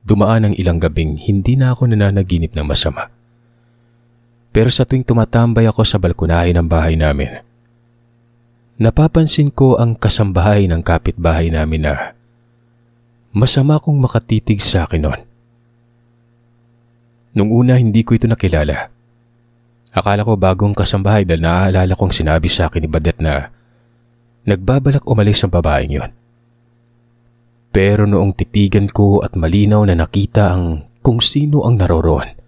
Dumaan ang ilang gabing hindi na ako nananaginip ng masama. Pero sa tuwing tumatambay ako sa balkonahe ng bahay namin, napapansin ko ang kasambahay ng kapitbahay namin na masama kong makatitig sa akin noon. Nung una hindi ko ito nakilala. Akala ko bagong kasambahay dahil naaalala kong sinabi sa akin ni Badet na nagbabalak umalis ang babaeng yon. Pero noong titigan ko at malinaw na nakita ang kung sino ang naroroon,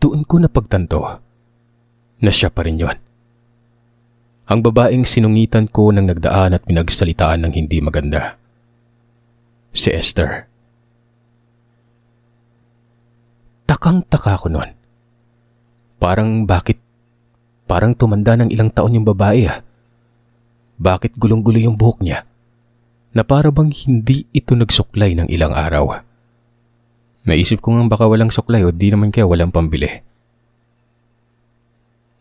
doon ko napagtanto na siya pa rin yon. Ang babaeng sinungitan ko nang nagdaan at pinagsalitaan ng hindi maganda. Si Esther. Takang-taka ko noon. Parang tumanda ng ilang taon yung babae ah. Bakit gulong-gulo yung buhok niya? Na para bang hindi ito nagsuklay ng ilang araw. Naisip ko nga baka walang suklay o di naman kaya walang pambili.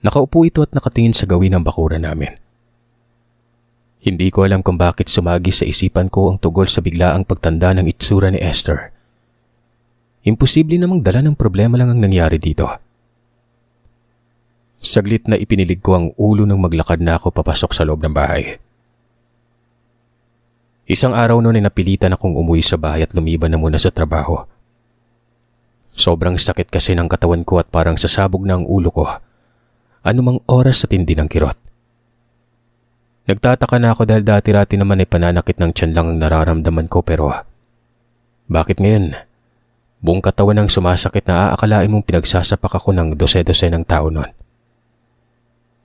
Nakaupo ito at nakatingin sa gawin ng bakuran namin. Hindi ko alam kung bakit sumagi sa isipan ko ang tugol sa biglaang pagtanda ng itsura ni Esther. Imposible namang dala ng problema lang ang nangyari dito. Saglit na ipinilig ko ang ulo nang maglakad na ako papasok sa loob ng bahay. Isang araw noon ay napilitan akong umuwi sa bahay at lumiban na muna sa trabaho. Sobrang sakit kasi ng katawan ko at parang sasabog na ang ulo ko. Anumang oras sa tindi ng kirot. Nagtataka na ako dahil dati-rati naman ay pananakit ng tiyan lang ang nararamdaman ko pero bakit ngayon? Buong katawan ang sumasakit na aakalain mong pinagsasapak ako ng dose-dose ng tao noon.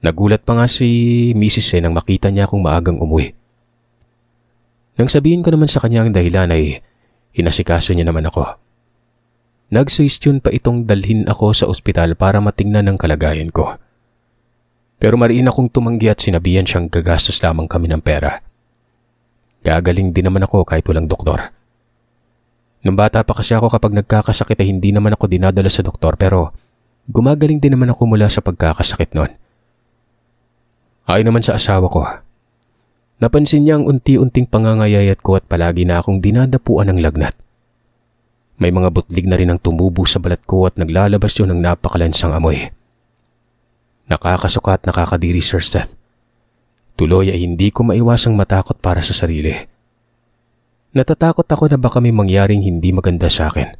Nagulat pa nga si Mrs. nang makita niya akong maagang umuwi. Nang sabihin ko naman sa kanya ang dahilan ay inasikaso niya naman ako. Nagsuhestyon pa itong dalhin ako sa ospital para matingnan ang kalagayan ko. Pero mariin akong tumanggi at sinabihan siyang gagastos lamang kami ng pera. Gagaling din naman ako kahit walang doktor. Nung bata pa kasi ako kapag nagkakasakit ay hindi naman ako dinadala sa doktor pero gumagaling din naman ako mula sa pagkakasakit noon. Ayon naman sa asawa ko, napansin niya ang unti-unting pangangayayat ko at palagi na akong dinadapuan ng lagnat. May mga butlig na rin ang tumubo sa balat ko at naglalabas yun ng napakalansang amoy. Nakakasuka at nakakadiri, Sir Seth. Tuloy ay hindi ko maiwasang matakot para sa sarili. Natatakot ako na baka may mangyaring hindi maganda sa akin.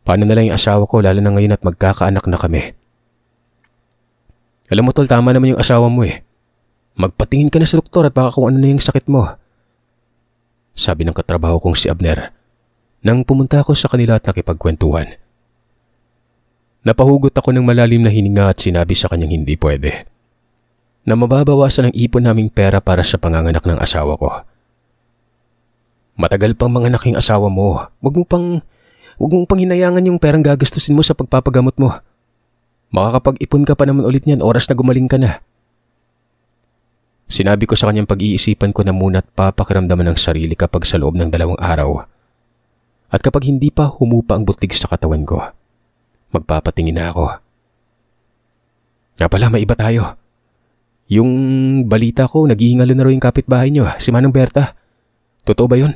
Paano na lang yung asawa ko lalo na ngayon at magkakaanak na kami? Alam mo tol, tama naman yung asawa mo eh. Magpatingin ka na sa doktor at baka kung ano na yung sakit mo. Sabi ng katrabaho kong si Abner nang pumunta ako sa kanila at nakipagkwentuhan. Napahugot ako ng malalim na hininga at sinabi sa kanyang hindi pwede. Na mababawasan ang ipon naming pera para sa panganganak ng asawa ko. Matagal pang manganak yung asawa mo. Huwag mo pang hinayangan yung perang gagastusin mo sa pagpapagamot mo. Makakapag-ipon ka pa naman ulit niyan oras na gumaling ka na. Sinabi ko sa kanyang pag-iisipan ko na muna at papakiramdaman ng sarili kapag sa loob ng 2 araw. At kapag hindi pa humupa ang butlig sa katawan ko, magpapatingin na ako. Nga pala, may iba tayo. Yung balita ko, naghihingalo na raw yung kapitbahay niyo, si Manang Berta. Totoo ba yun?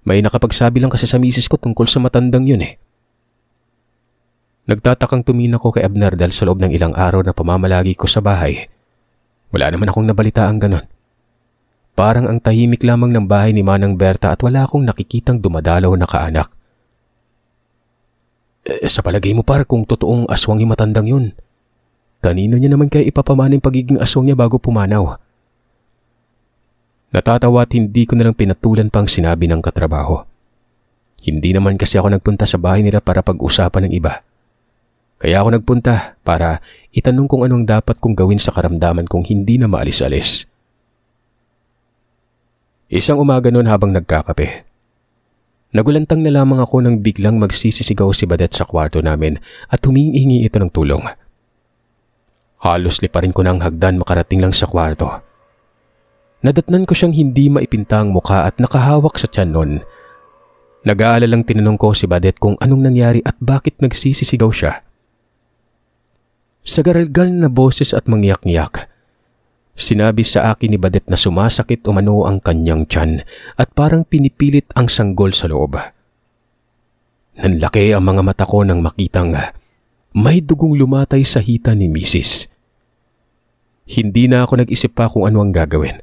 May nakapagsabi lang kasi sa misis ko tungkol sa matandang yun eh. Nagtatakang tumingin ako kay Abner dahil sa loob ng ilang araw na pamamalagi ko sa bahay. Wala naman akong nabalita ang ganon. Parang ang tahimik lamang ng bahay ni Manang Berta at wala akong nakikitang dumadalaw na kaanak. Sa palagay mo par kung totoong aswang yung matandang yun, kanino niya naman kaya ipapamana yung pagiging aswang niya bago pumanaw? Natatawa at hindi ko na lang pinatulan pang sinabi ng katrabaho. Hindi naman kasi ako nagpunta sa bahay nila para pag-usapan ng iba. Kaya ako nagpunta para itanong kung anong dapat kong gawin sa karamdaman kong hindi na maalis-alis. Isang umaga noon habang nagkakape, nagulantang na lamang ako nang biglang magsisisigaw si Badet sa kwarto namin at humingi ito ng tulong. Halos liparin ko ng hagdan makarating lang sa kwarto. Nadatnan ko siyang hindi maipinta ang mukha at nakahawak sa tiyan noon. Nag-aalalang tinanong ko si Badet kung anong nangyari at bakit nagsisisigaw siya. Sa garalgal na boses at mangyak-ngyak, sinabi sa akin ni Badet na sumasakit umano ang kanyang tiyan at parang pinipilit ang sanggol sa loob. Nanlaki ang mga mata ko nang makitang may dugong lumatay sa hita ni Mrs. Hindi na ako nag-isip pa kung ano ang gagawin.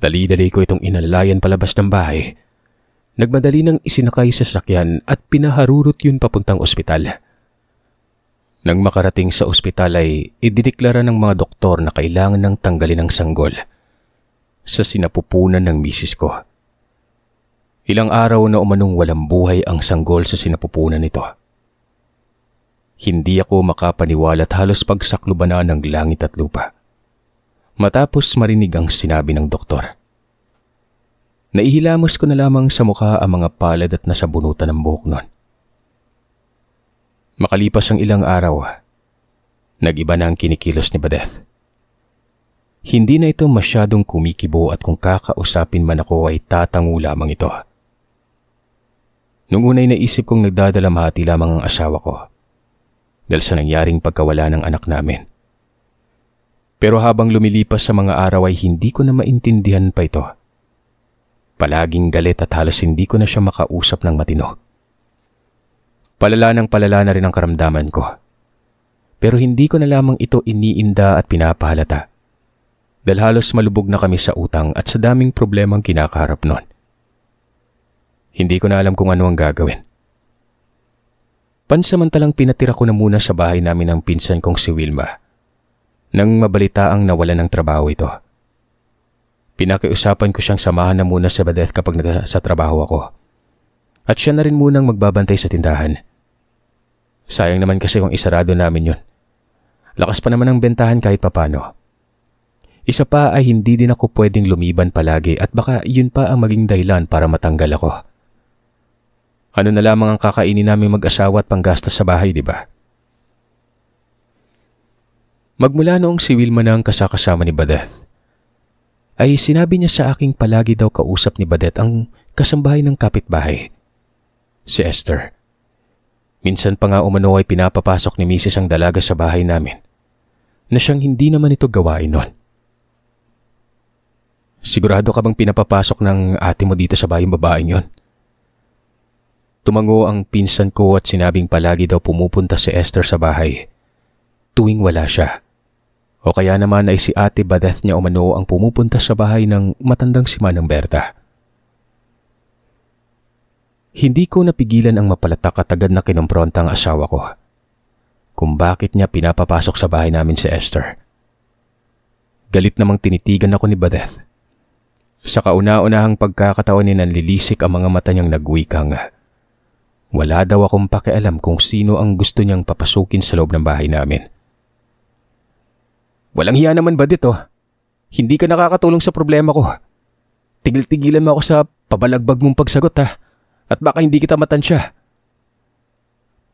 Dali-dali ko itong inalalayan palabas ng bahay. Nagmadali nang isinakay sa sasakyan at pinaharurot yun papuntang ospital. Nang makarating sa ospital ay idineklara ng mga doktor na kailangan ng tanggalin ang sanggol sa sinapupunan ng misis ko. Ilang araw na umanong walang buhay ang sanggol sa sinapupunan nito. Hindi ako makapaniwala at halos pagsakluban na ng langit at lupa matapos marinig ang sinabi ng doktor. Naihilamos ko na lamang sa mukha ang mga palad at nasabunutan ng buhok nun. Makalipas ang ilang araw, nag-iba na ang kinikilos ni Badeth. Hindi na ito masyadong kumikibo at kung kakausapin man ako ay tatango lamang ito. Nung unay naisip kong nagdadalamhati lamang ang asawa ko dahil sa nangyaring pagkawala ng anak namin. Pero habang lumilipas sa mga araw ay hindi ko na maintindihan pa ito. Palaging galit at halos hindi ko na siya makausap ng matino. Palala na rin ang karamdaman ko. Pero hindi ko na lamang ito iniinda at pinapahalata. Dahil halos malubog na kami sa utang at sa daming problemang kinakaharap nun. Hindi ko na alam kung ano ang gagawin. Pansamantalang pinatira ko na muna sa bahay namin ang pinsan kong si Wilma. Nang mabalitaang nawalan ng trabaho ito. Pinakiusapan ko siyang samahan na muna sa Badeth kapag sa trabaho ako. At siya na rin munang magbabantay sa tindahan. Sayang naman kasi kung isarado namin yun. Lakas pa naman ang bentahan kahit papano. Isa pa ay hindi din ako pwedeng lumiban palagi at baka yun pa ang maging dahilan para matanggal ako. Ano na lamang ang kakainin namin mag-asawa at panggastos sa bahay, di ba? Magmula noong si Wilma na ang kasakasama ni Badeth, ay sinabi niya sa aking palagi daw kausap ni Badeth ang kasambahay ng kapitbahay, si Esther. Minsan pa nga umano ay pinapapasok ni Mrs. ang dalaga sa bahay namin, na siyang hindi naman ito gawain nun. Sigurado ka bang pinapapasok ng ate mo dito sa bayang babaeng yon? Tumango ang pinsan ko at sinabing palagi daw pumupunta si Esther sa bahay tuwing wala siya. O kaya naman ay si ate Badeth niya umano ang pumupunta sa bahay ng matandang si Manang Berta. Hindi ko napigilan ang mapalatak at agad na kinumpronta ang asawa ko kung bakit niya pinapapasok sa bahay namin si Esther. Galit namang tinitigan ako ni Badeth. Sa kauna-unahang pagkakataon ni nanlilisik ang mga mata niyang nagwikang. Wala daw akong pakialam kung sino ang gusto niyang papasukin sa loob ng bahay namin. Walang hiya naman ba dito? Hindi ka nakakatulong sa problema ko. Tigil-tigilan mo ako sa pabalagbag mong pagsagot ha. At baka hindi kita matansya.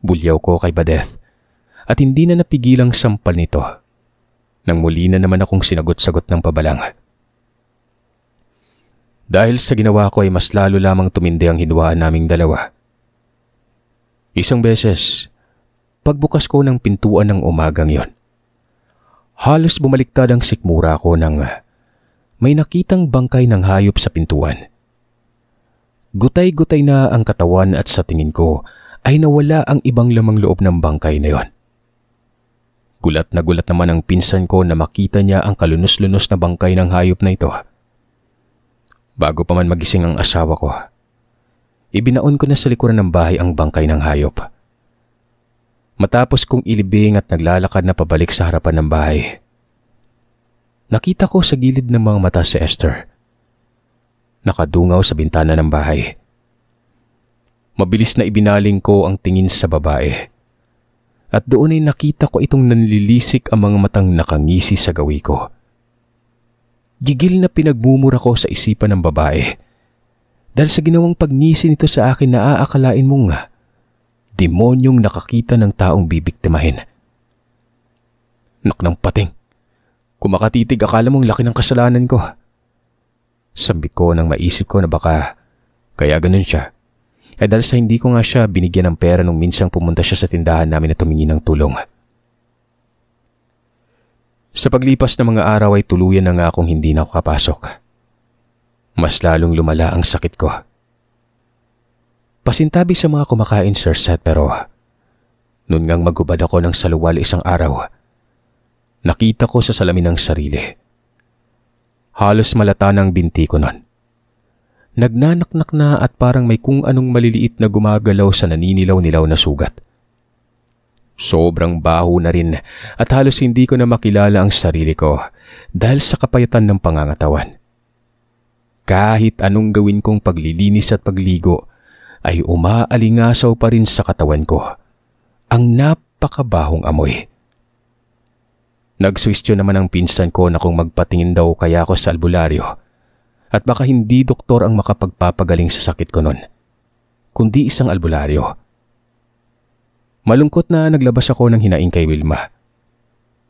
Bulyaw ko kay Badeth at hindi na napigilang sampal nito. Nang muli na naman akong sinagot-sagot ng pabalang. Dahil sa ginawa ko ay mas lalo lamang tumindi ang hidwaan naming dalawa. Isang beses, pagbukas ko ng pintuan ng umagang yon, halos bumaliktad ang sikmura ko nang may nakitang bangkay ng hayop sa pintuan. Gutay-gutay na ang katawan at sa tingin ko ay nawala ang ibang lamang loob ng bangkay na yon. Gulat na gulat naman ang pinsan ko na makita niya ang kalunos-lunos na bangkay ng hayop na ito. Bago pa man magising ang asawa ko, ibinaon ko na sa likuran ng bahay ang bangkay ng hayop. Matapos kong ilibing at naglalakad na pabalik sa harapan ng bahay, nakita ko sa gilid ng mga mata si Esther. Nakadungaw sa bintana ng bahay. Mabilis na ibinaling ko ang tingin sa babae. At doon ay nakita ko itong nanlilisik ang mga matang nakangisi sa gawi ko. Gigil na pinagmumura ko sa isipan ng babae. Dahil sa ginawang pagngisi nito sa akin na aakalain mong demonyong nakakita ng taong bibiktimahin. Nak ng pating. Kung makatitig akala mong laki ng kasalanan ko. Sabi ko nang maisip ko na baka kaya ganun siya. Ay dahil sa hindi ko nga siya binigyan ng pera nung minsang pumunta siya sa tindahan namin na tumingi ng tulong. Sa paglipas ng mga araw ay tuluyan na nga akong hindi na ako kapasok. Mas lalong lumala ang sakit ko. Pasintabi sa mga kumakain, Sir Seth, pero noon ngang magubad ako ng saluwal isang araw, nakita ko sa salamin ng sarili. Halos malata ng binti ko noon. Nagnanaknak na at parang may kung anong maliliit na gumagalaw sa naninilaw-nilaw na sugat. Sobrang baho na rin at halos hindi ko na makilala ang sarili ko dahil sa kapayatan ng pangangatawan. Kahit anong gawin kong paglilinis at pagligo ay umaalingasaw pa rin sa katawan ko ang napakabahong amoy. Nagsuwestyon naman ang pinsan ko na kung magpatingin daw kaya ako sa albularyo at baka hindi doktor ang makapagpapagaling sa sakit ko nun, kundi isang albularyo. Malungkot na naglabas ako ng hinaing kay Wilma.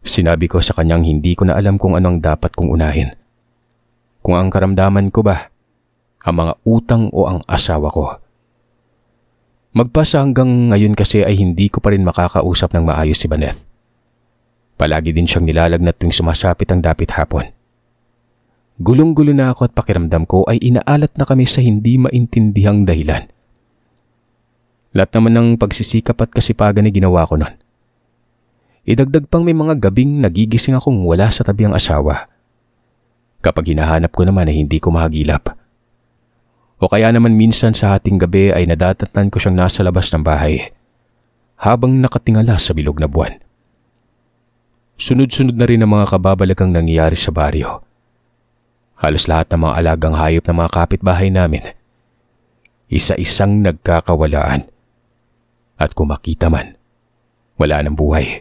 Sinabi ko sa kanyang hindi ko na alam kung ano ang dapat kong unahin. Kung ang karamdaman ko ba, ang mga utang o ang asawa ko. Magpasa hanggang ngayon kasi ay hindi ko pa rin makakausap ng maayos si Baneth. Palagi din siyang nilalagnat tuwing sumasapit ang dapit hapon. Gulong-gulo na ako at pakiramdam ko ay inaalat na kami sa hindi maintindihang dahilan. Lahat naman ng pagsisikap at kasipagan ay ginawa ko nun. Idagdag pang may mga gabing nagigising akong wala sa tabi ang asawa. Kapag hinahanap ko naman ay hindi ko mahagilap. O kaya naman minsan sa hating gabi ay nadatatnan ko siyang nasa labas ng bahay habang nakatingala sa bilog na buwan. Sunod-sunod na rin ang mga kababalagang nangyayari sa baryo. Halos lahat ng mga alagang hayop ng mga kapitbahay namin, isa-isang nagkakawalaan. At kung makita man, wala ng buhay.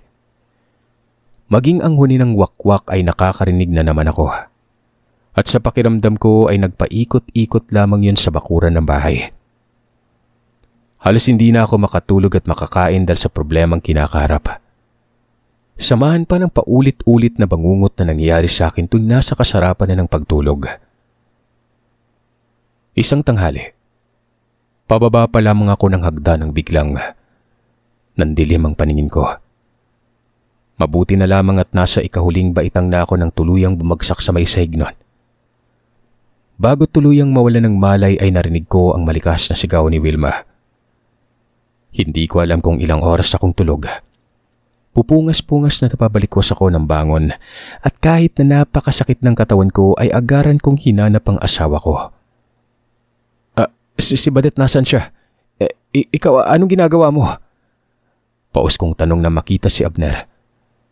Maging ang huni ng wakwak ay nakakarinig na naman ako. At sa pakiramdam ko ay nagpaikot-ikot lamang yun sa bakuran ng bahay. Halos hindi na ako makatulog at makakain dahil sa problemang kinakaharap. Samahan pa ng paulit-ulit na bangungot na nangyayari sa akin tuwing nasa kasarapan na ng pagtulog. Isang tanghali, pababa pa lamang ako ng hagdan nang biglang nandilim ang paningin ko. Mabuti na lamang at nasa ikahuling baitang na ako nang tuluyang bumagsak sa may sahig nun. Bago tuluyang mawala ng malay ay narinig ko ang malikas na sigaw ni Wilma. Hindi ko alam kung ilang oras akong tulog. Pupungas-pungas na napabalikwas ako ng bangon at kahit na napakasakit ng katawan ko ay agaran kong hinanap ang asawa ko. Si Badet nasan siya? Ikaw, anong ginagawa mo? Paus kong tanong na makita si Abner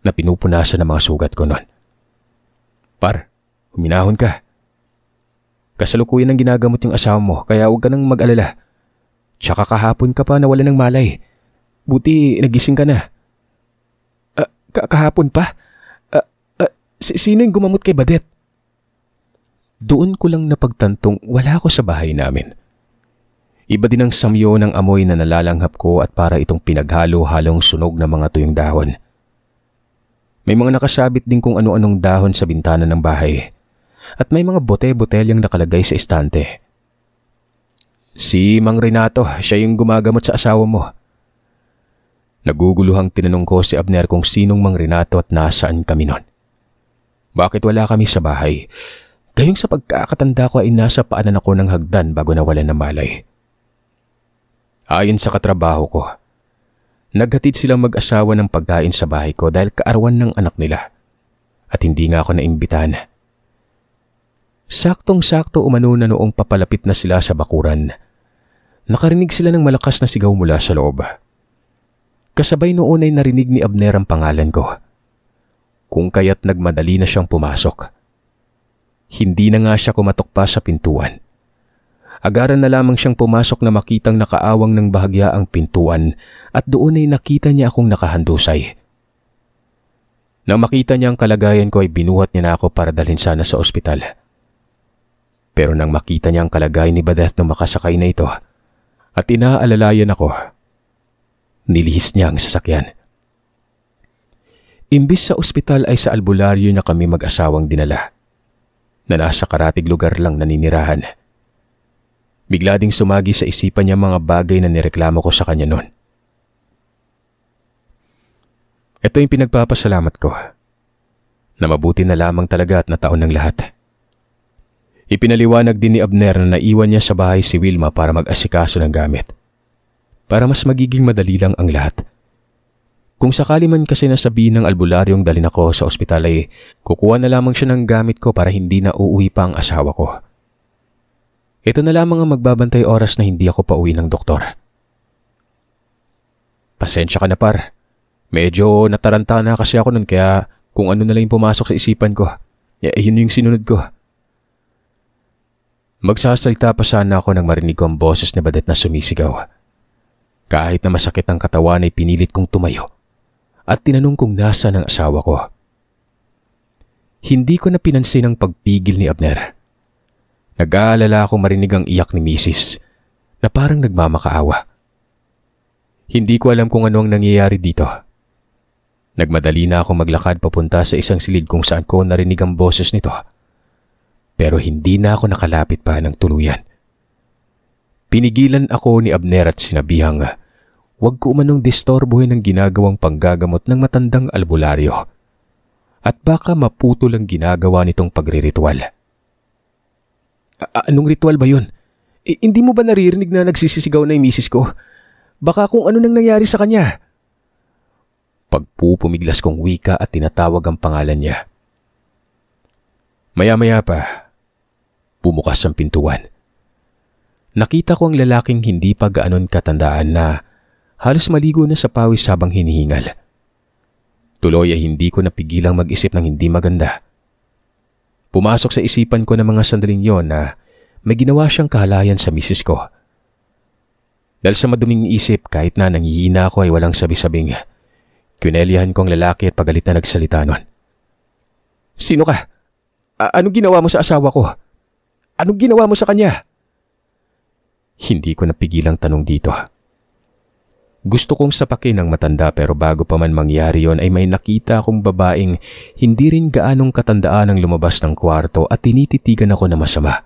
na pinupunasan ng mga sugat ko nun. Par, huminahon ka. Kasalukuyan ang ginagamot yung asawa mo kaya huwag ka nang mag-alala. Tsaka kahapon ka pa nawala ng malay. Buti nagising ka na. Kahapon pa? Sino yung gumamot kay Badet? Doon ko lang napagtantong wala ako sa bahay namin. Iba din ang samyo ng amoy na nalalanghap ko at para itong pinaghalo-halong sunog ng mga tuyong dahon. May mga nakasabit din kung ano-anong dahon sa bintana ng bahay. At may mga bote-botelyang nakalagay sa estante. Si Mang Renato, siya yung gumagamot sa asawa mo. Naguguluhang tinanong ko si Abner kung sinong Mang Renato at nasaan kami nun. Bakit wala kami sa bahay? Gayong sa pagkakatanda ko ay nasa paanan ako ng hagdan bago nawalan ng malay. Ayon sa katrabaho ko, naghatid silang mag-asawa ng pagkain sa bahay ko dahil kaarawan ng anak nila. At hindi nga ako naimbitahan. Saktong-sakto umano na noong papalapit na sila sa bakuran. Nakarinig sila ng malakas na sigaw mula sa loob. Kasabay noon ay narinig ni Abner ang pangalan ko. Kung kaya't nagmadali na siyang pumasok. Hindi na nga siya kumatok pa sa pintuan. Agaran na lamang siyang pumasok na makitang nakaawang ng bahagya ang pintuan at doon ay nakita niya akong nakahandusay. Nang makita niya ang kalagayan ko ay binuhat niya na ako para dalhin sana sa ospital. Pero nang makita niya ang kalagayan ni Badet nung makasakay na ito at inaalalayan ako, nilihis niya ang sasakyan. Imbis sa ospital ay sa albularyo na kami mag-asawang dinala, na nasa karatig lugar lang naninirahan. Bigla ding sumagi sa isipan niya mga bagay na nireklamo ko sa kanya noon. Ito yung pinagpapasalamat ko, na mabuti na lamang talaga at nataon ng lahat. Ipinaliwanag din ni Abner na naiwan niya sa bahay si Wilma para mag-asikaso ng gamit. para mas magiging madali lang ang lahat. Kung sakali man kasi nasabihin ng albularyong dalhin ako sa ospital ay kukuha na lamang siya ng gamit ko para hindi na uuwi pa ang asawa ko. Ito na lamang ang magbabantay oras na hindi ako pauwi ng doktor. Pasensya ka na par. Medyo nataranta na kasi ako nun kaya kung ano na lang yung pumasok sa isipan ko. Yun yung sinunod ko. Magsasalita pa sana ako nang marinig ko ang boses ni Badet na sumisigaw. Kahit na masakit ang katawan ay pinilit kong tumayo at tinanong kung nasa ng asawa ko. Hindi ko na pinansin ang pagpigil ni Abner. Nag-aalala akong marinig ang iyak ni Mrs. na parang nagmamakaawa. Hindi ko alam kung ano ang nangyayari dito. Nagmadali na akong maglakad papunta sa isang silid kung saan ko narinig ang boses nito. Pero hindi na ako nakalapit pa ng tuluyan. Pinigilan ako ni Abner at sinabihang huwag ko umanong distorbohin ang ginagawang panggagamot ng matandang albularyo at baka maputol ang ginagawa nitong pagriritual. Anong ritual ba yun? Hindi mo ba naririnig na nagsisisigaw na yung misis ko? Baka kung ano nang nangyari sa kanya. Pagpupumiglas kong wika at tinatawag ang pangalan niya. Maya-maya pa, bumukas ang pintuan. Nakita ko ang lalaking hindi pa gaanon katandaan na halos maligo na sa pawis habang hinihingal. Tuloy ay hindi ko napigilang mag-isip ng hindi maganda. Pumasok sa isipan ko ng mga sandaling yon na may ginawa siyang kahalayan sa misis ko. Dahil sa maduming isip kahit na nangihina ako ay walang sabi-sabing, kinelihan ko ang lalaki at pagalit na nagsalita nun. Sino ka? Anong ginawa mo sa asawa ko? Anong ginawa mo sa kanya? Hindi ko napigilang tanong dito. Gusto kong sapakin ang matanda pero bago pa man mangyari yon ay may nakita akong babaeng hindi rin gaanong katandaan ang lumabas ng kwarto at tinititigan ako na masama.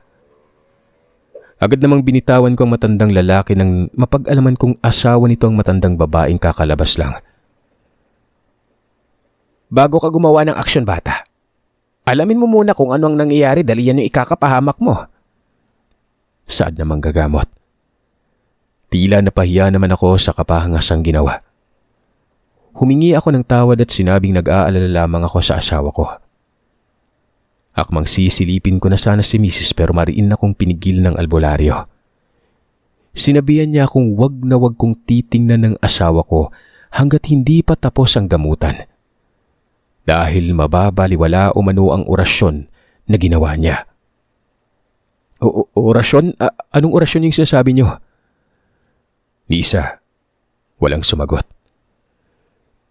Agad namang binitawan ko ang matandang lalaki nang mapag-alaman kong asawa nito ang matandang babaeng kakalabas lang. Bago ka gumawa ng aksyon bata, alamin mo muna kung ano ang nangyayari dahil yan yung ikakapahamak mo. Saad namang gagamot. Tila napahiya naman ako sa kapahangasang ginawa. Humingi ako ng tawad at sinabing nag-aalala lamang ako sa asawa ko. Akmang sisilipin ko na sana si Mrs. pero mariin akong pinigil ng albularyo. Sinabihan niya akong wag na wag kong titingnan ng asawa ko hanggat hindi pa tapos ang gamutan. Dahil mababaliwala umano ang orasyon na ginawa niya. Orasyon? Anong orasyon yung sinasabi niyo? Ni isa, walang sumagot.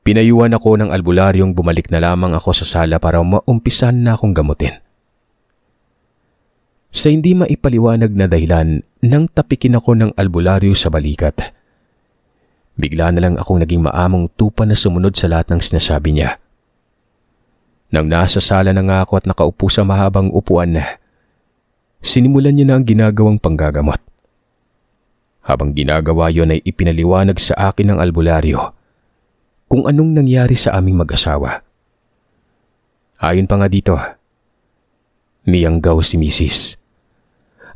Pinayuan ako ng albularyong bumalik na lamang ako sa sala para maumpisan na akong gamutin. Sa hindi maipaliwanag na dahilan, nang tapikin ako ng albularyo sa balikat. Bigla na lang akong naging maamong tupa na sumunod sa lahat ng sinasabi niya. Nang nasa sala na nga ako at nakaupo sa mahabang upuan, sinimulan niya na ang ginagawang panggagamot. Habang ginagawa yon ay ipinaliwanag sa akin ng albularyo kung anong nangyari sa aming mag-asawa. Ayon pa nga dito, niyanggaw si Mrs.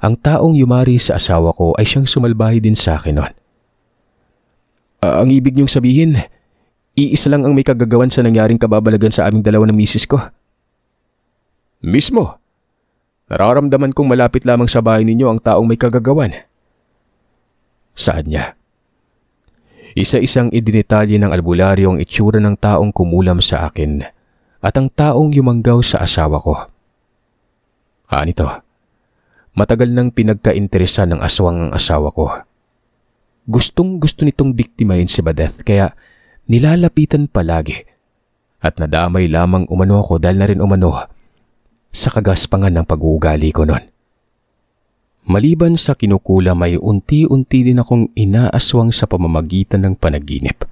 Ang taong yumari sa asawa ko ay siyang sumalbahi din sa akin noon. Ang ibig niyong sabihin, iisa lang ang may kagagawan sa nangyaring kababalagan sa aming dalawa ng misis ko? Mismo. Nararamdaman kong malapit lamang sa bahay ninyo ang taong may kagagawan. Saad niya. Isa-isang idinitalye ng albularyo ang itsura ng taong kumulam sa akin at ang taong yumanggaw sa asawa ko. Nito, matagal nang pinagkainteresan ng aswang ang asawa ko. Gustong-gusto nitong biktimahin si Badeth kaya nilalapitan palagi at nadamay lamang umano ako dahil na rin umano sa kagaspangan ng pag-uugali ko noon. Maliban sa kinukulam ay unti-unti din akong inaaswang sa pamamagitan ng panaginip.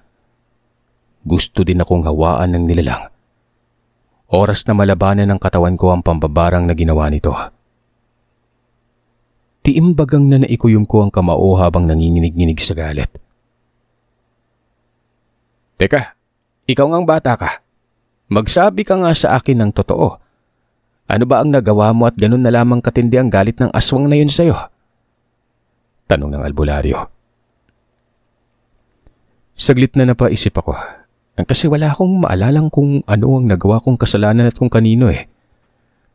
Gusto din akong hawaan ng nilalang. Oras na malabanan ng katawan ko ang pambabarang na ginawa nito. Tiimbagang na naikuyom ko ang kamao habang nanginginig-nginig sa galit. Teka, ikaw ngang bata ka. Magsabi ka nga sa akin ng totoo. Ano ba ang nagawa mo at ganun na lamang katindi ang galit ng aswang na yun sa'yo? Tanong ng albularyo. Saglit na napaisip ako. Kasi wala akong maalalang kung ano ang nagawa kong kasalanan at kung kanino eh.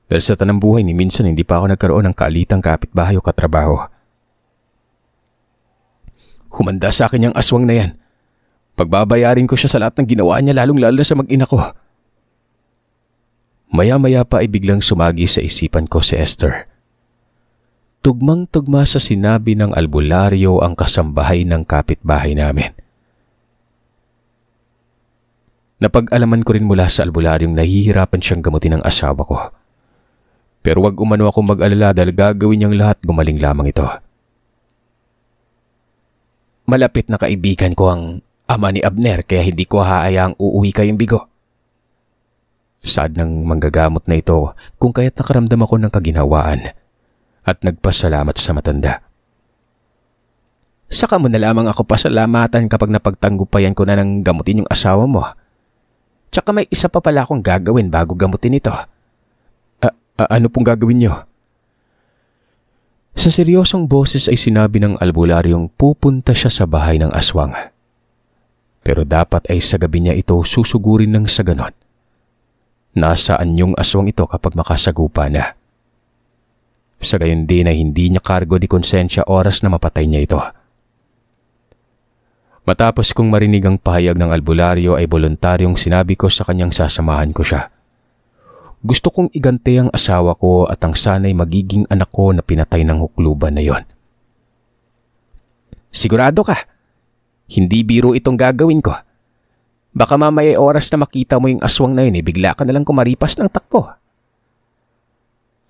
Dahil sa tanang buhay ni minsan hindi pa ako nagkaroon ng kaalitang kapitbahay o katrabaho. Humanda sa akin yung aswang na yan. Pagbabayarin ko siya sa lahat ng ginawa niya, lalong-lalo na sa mag-ina ko. Maya-maya pa ay biglang sumagi sa isipan ko si Esther. Tugmang-tugma sa sinabi ng albularyo ang kasambahay ng kapitbahay namin. Napag-alaman ko rin mula sa albularyong nahihirapan siyang gamutin ng asawa ko. Pero wag umano akong mag-alala dahil gagawin niyang lahat, gumaling lamang ito. Malapit na kaibigan ko ang ama ni Abner kaya hindi ko haayaang uuwi kayong bigo. Sad ng manggagamot na ito kung kaya't nakaramdam ako ng kaginhawaan at nagpasalamat sa matanda. Saka mo na lamang ako pasalamatan kapag napagtanggupayan ko na ng gamutin yung asawa mo. Tsaka may isa pa pala akong gagawin bago gamutin ito. Ano pong gagawin niyo? Sa seryosong boses ay sinabi ng albularyong pupunta siya sa bahay ng aswang. Pero dapat ay sa gabi niya ito susugurin ng sa ganon. Nasaan yung aswang ito kapag makasagupa na? Sa gayon din ay hindi niya kargo di konsensya oras na mapatay niya ito. Matapos kong marinig ang pahayag ng albularyo ay voluntaryong sinabi ko sa kanyang sasamahan ko siya. Gusto kong igante ang asawa ko at ang sana'y magiging anak ko na pinatay ng hukluban na yon. Sigurado ka? Hindi biro itong gagawin ko. Baka mamaya oras na makita mo yung aswang na yun bigla ka nalang kumaripas ng takbo.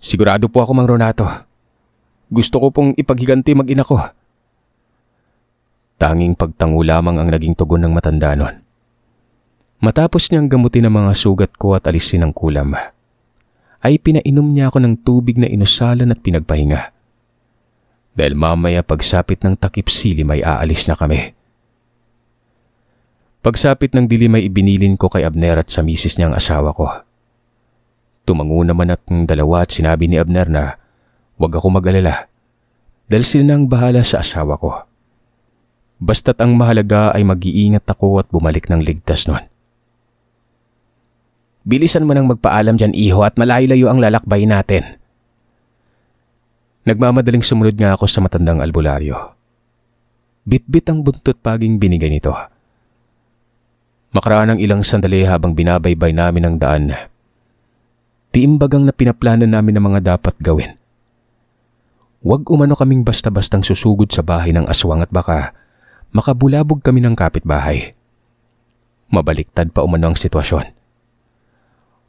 Sigurado po ako, Mang Renato. Gusto ko pong ipaghiganti mag-ina ko. Tanging pagtango lamang ang naging tugon ng matanda nun. Matapos niyang gamutin ang mga sugat ko at alisin ang kulam, ay pinainom niya ako ng tubig na inusalan at pinagpahinga. Dahil mamaya pagsapit ng takip silim ay aalis na kami. Pagsapit ng dilim ay ibinilin ko kay Abner at sa misis niyang asawa ko. Tumango naman at ng dalawa at sinabi ni Abner na huwag ako mag-alala dahil sila na ang bahala sa asawa ko. Basta't ang mahalaga ay mag-iingat ako at bumalik ng ligtas nun. Bilisan mo nang magpaalam dyan, iho, at malayo-layo ang lalakbay natin. Nagmamadaling sumunod nga ako sa matandang albularyo. Bit-bit ang buntot paging binigay nito. Makaraan ng ilang sandali habang binabaybay namin ang daan. Tiimbagang na pinaplano namin ang mga dapat gawin. Huwag umano kaming basta-bastang susugod sa bahay ng aswang at baka makabulabog kami ng kapitbahay. Mabaliktad pa umano ang sitwasyon.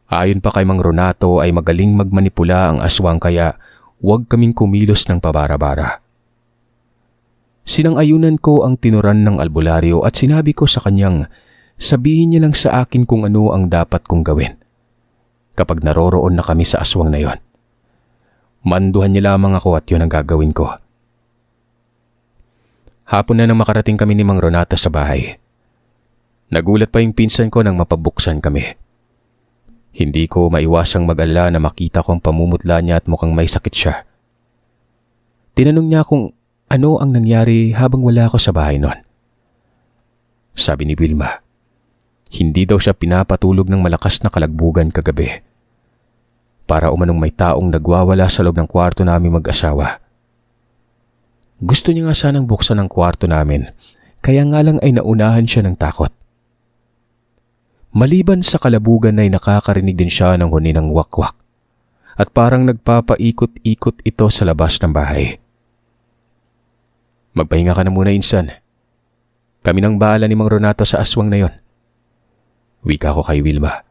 Ayon pa kay Mang Renato ay magaling magmanipula ang aswang kaya huwag kaming kumilos ng pabara-bara. Sinang-ayunan ko ang tinuran ng albularyo at sinabi ko sa kanyang sabihin niya lang sa akin kung ano ang dapat kong gawin kapag naroroon na kami sa aswang na yon. Manduhan niya lamang ako at yun ang gagawin ko. Hapon na nang makarating kami ni Mang Renato sa bahay. Nagulat pa yung pinsan ko nang mapabuksan kami. Hindi ko maiwasang mag-alala na makita ko ang pamumutla niya at mukhang may sakit siya. Tinanong niya kung ano ang nangyari habang wala ako sa bahay noon. Sabi ni Wilma, hindi daw siya pinapatulog ng malakas na kalagbugan kagabi. Para umanong may taong nagwawala sa loob ng kwarto namin mag-asawa. Gusto niya nga sanang buksan ang kwarto namin, kaya nga lang ay naunahan siya ng takot. Maliban sa kalabugan ay nakakarinig din siya ng huni ng wakwak at parang nagpapaikot-ikot ito sa labas ng bahay. Magpahinga ka na muna, insan. Kami nang bahala ni Mang Renato sa aswang na yon. Wika ko kay Wilma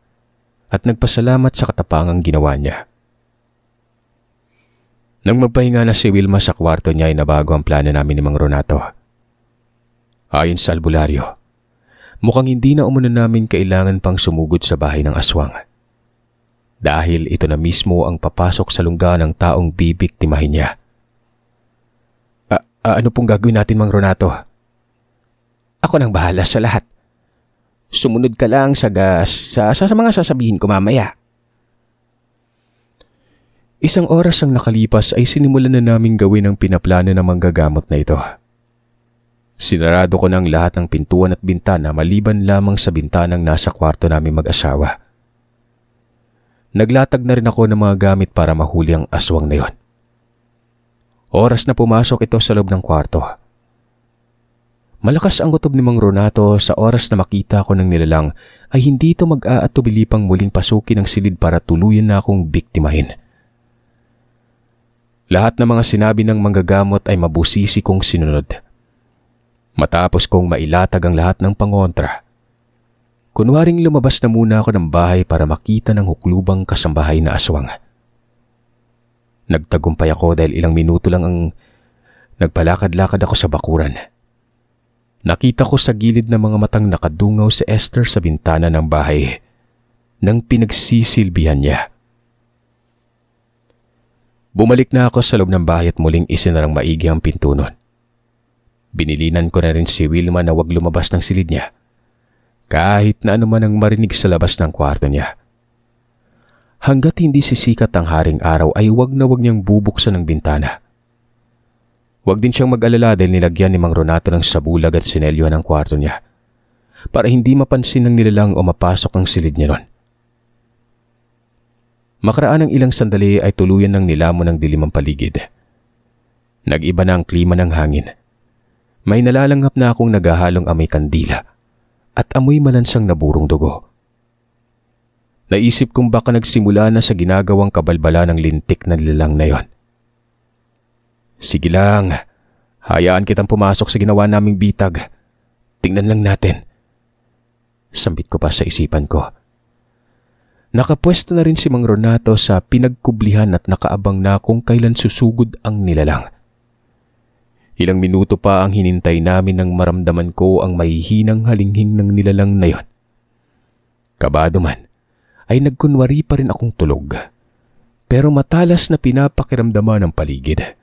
at nagpasalamat sa katapangang ginawa niya. Nang magpahinga na si Wilma sa kwarto niya ay nabago ang plano namin ni Mang Renato. Ayon sa albularyo, mukhang hindi na umano namin kailangan pang sumugod sa bahay ng aswang. Dahil ito na mismo ang papasok sa lungga ng taong bibiktimahin niya. Ano pong gagawin natin, Mang Renato? Ako nang bahala sa lahat. Sumunod ka lang sa mga sasabihin ko mamaya. Isang oras ang nakalipas ay sinimulan na naming gawin ang pinaplano ng manggagamot na ito. Sinarado ko ng lahat ng pintuan at bintana maliban lamang sa bintanang nasa kwarto namin mag-asawa. Naglatag na rin ako ng mga gamit para mahuli ang aswang na yon. Oras na pumasok ito sa loob ng kwarto. Malakas ang kutob ni Mang Renato sa oras na makita ko ng nilalang ay hindi ito mag-aatubili pang muling pasukin ang silid para tuluyan na akong biktimahin. Lahat ng mga sinabi ng manggagamot ay mabusisi kong sinunod. Matapos kong mailatag ang lahat ng pangontra, kunwaring lumabas na muna ako ng bahay para makita ng huklubang kasambahay na aswang. Nagtagumpay ako dahil ilang minuto lang ang nagpalakad-lakad ako sa bakuran. Nakita ko sa gilid ng mga matang nakadungaw si Esther sa bintana ng bahay nang pinagsisilbihan niya. Bumalik na ako sa loob ng bahay at muling isinarang maigi ang pinto nun. Binilinan ko na rin si Wilma na huwag lumabas ng silid niya, kahit na anuman ang marinig sa labas ng kwarto niya. Hanggat hindi sisikat ang haring araw ay huwag na huwag niyang bubuksan ang bintana. Huwag din siyang mag-alala dahil nilagyan ni Mang Renato ng sabulag at sinelyo ng kwarto niya para hindi mapansin ng nilalang o mapasok ang silid niya nun. Makaraan ng ilang sandali ay tuluyan ng nilamon ng dilim ang paligid. Nag-iba na ang klima ng hangin. May nalalanghap na akong naghahalong amoy kandila at amoy malansang naburong dugo. Naisip kong baka nagsimula na sa ginagawang kabalbala ng lintik na nilalang na yon. Sige lang, hayaan kitang pumasok sa ginawa naming bitag. Tingnan lang natin. Sambit ko pa sa isipan ko. Nakapwesto na rin si Mang Renato sa pinagkublihan at nakaabang na kung kailan susugod ang nilalang. Ilang minuto pa ang hinintay namin nang maramdaman ko ang mahihinang halinghing ng nilalang na yon. Kabado man, ay nagkunwari pa rin akong tulog. Pero matalas na pinapakiramdaman ng paligid.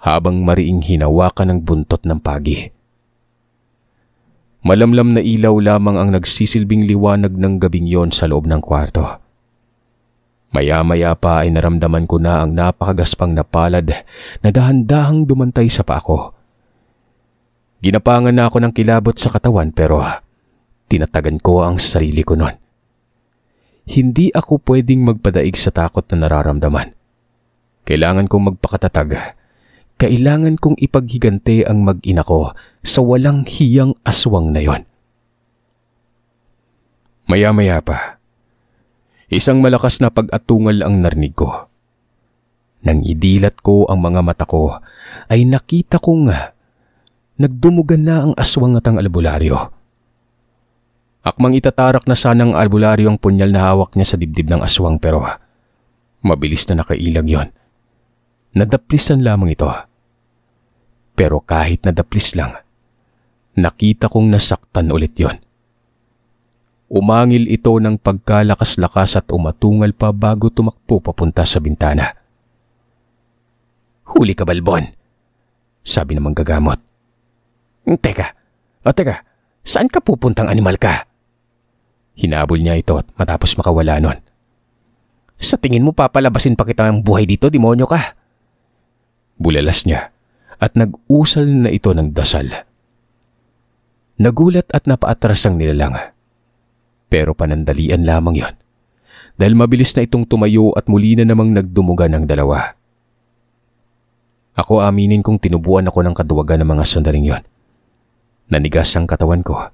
Habang mariing hinawakan ng buntot ng pagi. Malamlam na ilaw lamang ang nagsisilbing liwanag ng gabing yon sa loob ng kwarto. Maya-maya pa ay naramdaman ko na ang napakagaspang na palad na dahan-dahang dumantay sa paa ko. Ginapangan na ako ng kilabot sa katawan pero tinatagan ko ang sarili ko nun. Hindi ako pwedeng magpadaig sa takot na nararamdaman. Kailangan kong magpakatatag. Kailangan kong ipaghigante ang mag-ina ko sa walang hiyang aswang na yon. Maya-maya pa, isang malakas na pag-atungal ang narinig ko. Nang idilat ko ang mga mata ko, ay nakita kong nagdumugan na ang aswang at ang albularyo. Akmang itatarak na sanang albularyo ang punyal na hawak niya sa dibdib ng aswang pero mabilis na nakailag yon. Nadaplisan lamang ito. Pero kahit nadaplis lang, nakita kong nasaktan ulit yon. Umangil ito ng pagkalakas-lakas at umatungal pa bago tumakbo papunta sa bintana. "Huli ka, Balbon," sabi ng manggagamot. Teka, saan ka pupuntang animal ka?" Hinabol niya ito matapos makawala nun. "Sa tingin mo papalabasin pa kita ng buhay dito, demonyo ka?" Bulalas niya at nag-usal na ito ng dasal. Nagulat at napaatras ang nilalang. Pero panandalian lamang yon. Dahil mabilis na itong tumayo at muli na namang nagdumugan ang dalawa. Ako aminin kong tinubuan ako ng kaduwagan ng mga sandaling yon. Nanigas ang katawan ko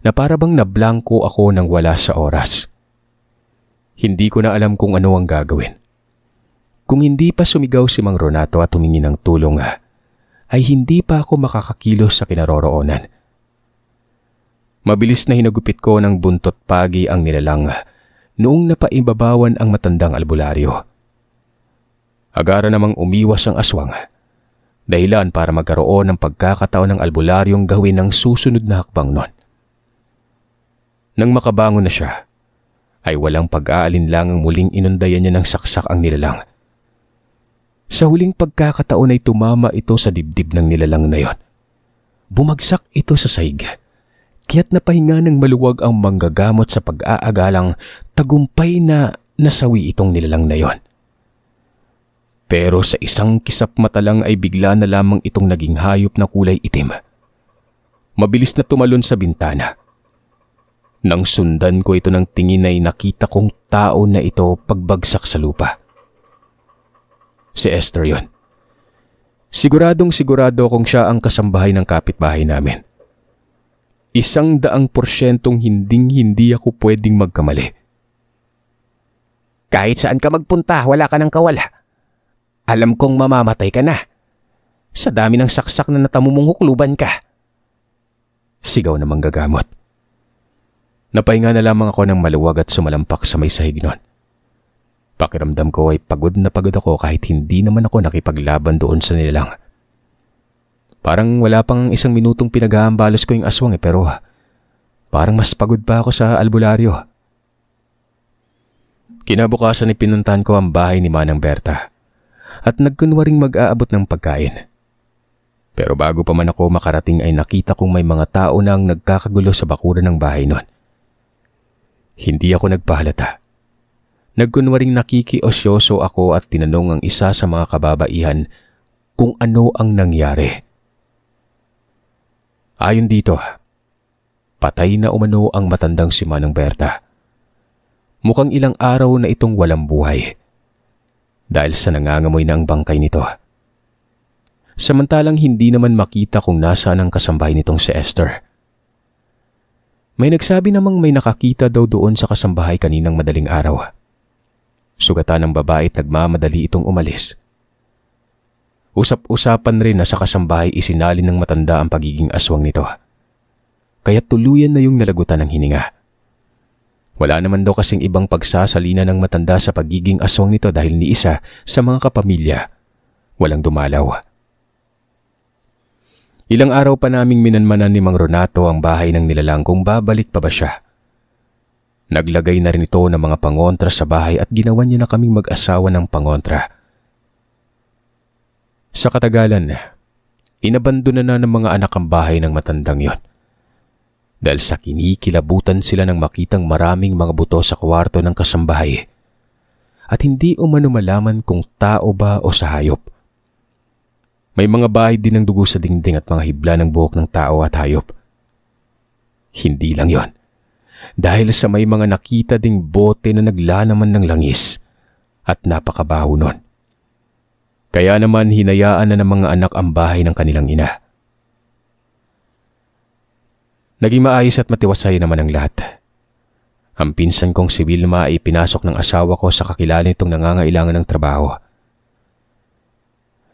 na para bang nablangko ako nang wala sa oras. Hindi ko na alam kung ano ang gagawin. Kung hindi pa sumigaw si Mang Renato at humingi ng tulong, ay hindi pa ako makakakilos sa kinaroroonan. Mabilis na hinagupit ko ng buntot pagi ang nilalang noong napaibabawan ang matandang albularyo. Agara namang umiwas ang aswang, dahilan para magkaroon ng pagkakataon ng albularyong gawin ang susunod na hakbang nun. Nang makabangon na siya, ay walang pag-aalinlangang muling inundayan niya ng saksak ang nilalang. Sa huling pagkakataon ay tumama ito sa dibdib ng nilalang na yon. Bumagsak ito sa sahig, kaya't napahinga ng maluwag ang manggagamot sa pag-aagalang tagumpay na nasawi itong nilalang na yon. Pero sa isang kisap mata lang ay bigla na lamang itong naging hayop na kulay itim mabilis na tumalon sa bintana. Nang sundan ko ito ng tingin ay nakita kong tao na ito pagbagsak sa lupa. Si Esther yon. Siguradong sigurado kung siya ang kasambahay ng kapitbahay namin. 100% hinding-hindi ako pwedeng magkamali. Kahit saan ka magpunta, wala ka ng kawala. Alam kong mamamatay ka na. Sa dami ng saksak na natamumong hukluban ka. Sigaw na manggagamot. Napahinga na lamang ako ng maluwag at sumalampak sa may sahig nun. Pakiramdam ko ay pagod na pagod ako kahit hindi naman ako nakipaglaban doon sa nilalang. Parang wala pang 1 minutong pinag-aambalos ko yung aswang pero parang mas pagod pa ako sa albularyo. Kinabukasan pinuntahan ko ang bahay ni Manang Berta at nagkunwaring mag-aabot ng pagkain. Pero bago pa man ako makarating ay nakita kong may mga tao na ang nagkakagulo sa bakuran ng bahay nun. Hindi ako nagpahalata. Nagkunwaring nakikiosyoso ako at tinanong ang isa sa mga kababaihan kung ano ang nangyari. Ayon dito, patay na umano ang matandang si Manang Berta. Mukhang ilang araw na itong walang buhay dahil sa nangangamoy na ang bangkay nito. Samantalang hindi naman makita kung nasaan ang kasambahay nitong si Esther. May nagsabi namang may nakakita daw doon sa kasambahay kaninang madaling araw. Sugatan ng babae at nagmamadali itong umalis. Usap-usapan rin na sa kasambahay isinalin ng matanda ang pagiging aswang nito. Kaya tuluyan na yung nalagutan ng hininga. Wala naman daw kasing ibang pagsasalina ng matanda sa pagiging aswang nito dahil ni isa sa mga kapamilya walang dumalaw. Ilang araw pa naming minanmanan ni Mang Renato ang bahay ng nilalang kung babalik pa ba siya. Naglagay na rin ito ng mga pangontra sa bahay at ginawa niya na kaming mag-asawa ng pangontra. Sa katagalan, inabandona na ng mga anak ang bahay ng matandang yon. Dahil sa kinikilabutan sila nang makitang maraming mga buto sa kwarto ng kasambahay at hindi umano malaman kung tao ba o sa hayop. May mga bahay din ng dugo sa dingding at mga hibla ng buhok ng tao at hayop. Hindi lang yon. Dahil sa may mga nakita ding bote na naglalaman ng langis at napakabaho nun. Kaya naman hinayaan na ng mga anak ang bahay ng kanilang ina. Naging maayos at matiwasay naman ang lahat. Ang pinsan kong si Wilma ay pinasok ng asawa ko sa kakilala nitong nangangailangan ng trabaho.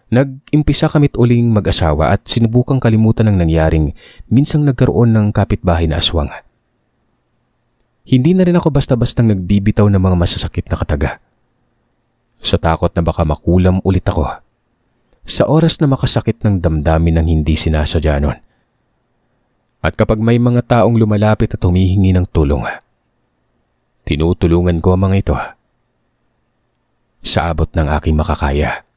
Nag-impisa kami't uling mag-asawa at sinubukang kalimutan ng nangyaring minsang nagkaroon ng kapitbahay na aswang. Hindi na rin ako basta-bastang nagbibitaw ng mga masasakit na kataga. Sa takot na baka makulam ulit ako. Sa oras na makasakit ng damdamin ng hindi sinasadya nun. At kapag may mga taong lumalapit at humihingi ng tulong, tinutulungan ko ang mga ito sa abot ng aking makakaya.